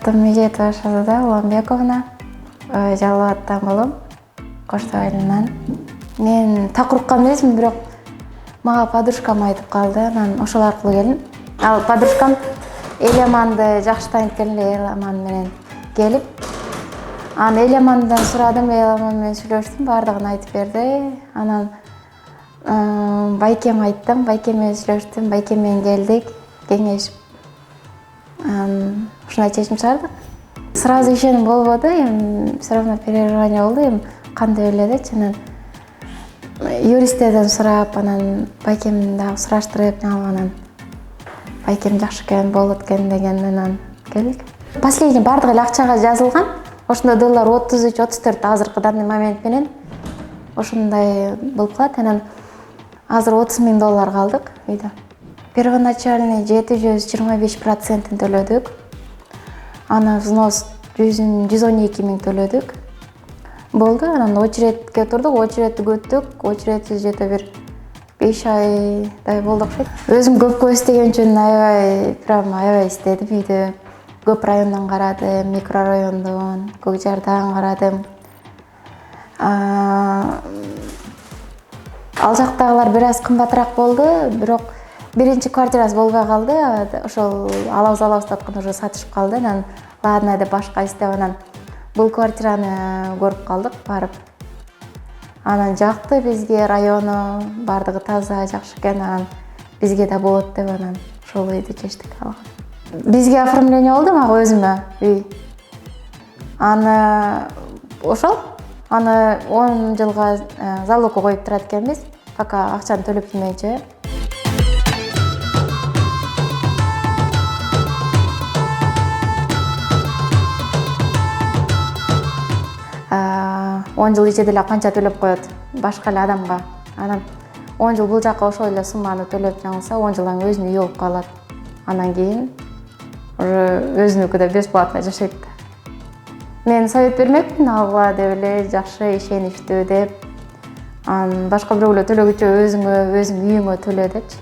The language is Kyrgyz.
атым Медетова Шазада Уламбековна, жалгап аттан болом, Коштой айылынан. Мен так уруккан эмесмин, бирок мага подружкам айтып калды, анан ошол аркылуу келдим. Ал подружкам Элеманды жакшы таанып келген эле, Элеман менен келип, анан Элемандан сурадым, Элеман менен сүйлөштүм, баардыгын айтып берди. Анан байкем айттым, байкем менен сүйлөштүм, байкем менен келдик, кеңешип, ушундай чечим чыгардык. Сразу ишеним болбоду, эми все равно переживание болду, эми кандай эле анан юристтерден сурап, анан байкемди дагы сураштырып, анан байкем жакшы экен, болот экен дегенден келдик. Последний баардыгы эле акчага жазылган. Ошондо доллар 33-34 азыркы данный момент менен ошондой болуп калат. Анан азыр $30,000 калдык үйдө. Первоначальный 725% төлөдүк. Анан взнос 112 000 төлөдүк. Болду, анан очередке турдук, очередти күттүк. Очередсиз жете бир 5 айдай болду окшойт. Өзүм көпкө истеген үчүн аябай издедим үйдө. Көп райондон карадым, микрорайондон, Көк Жардан карадым. Ал жактагылар бир аз кымбатыраак болду, бирок биринчи квартирасы болбой калды. Ошол алабыз деп атканда уже сатышып калды. Анан ладно деп башка издеп, анан бул квартираны көрүп калдык барып. Анан жакты бизге, району баардыгы таза, жакшы экен. Анан бизге да болот деп анан ошол үйдү чечтик алган. Бизге оформление болду, мага өзүмө үй. Аны ошол 10 жылга залогко коюп турат экенбиз, пока акчаны төлөп келмейинче. Он жыл ичеде эле канча төлөп коет башка эле адамга. Анан 10 жыл бул жакка ошол эле сумманы төлөп жаңылса, 10 жылдан өзүнүн үйү болуп калат. Анан кийин өзүнүкүдө бесплатно жашайт. Мен совет бермекмин, алгыла деп эле, жакшы, ишеничтүү деп. Башка бирөөгө төлөгүчө өзүң үйүңө төлө депчи.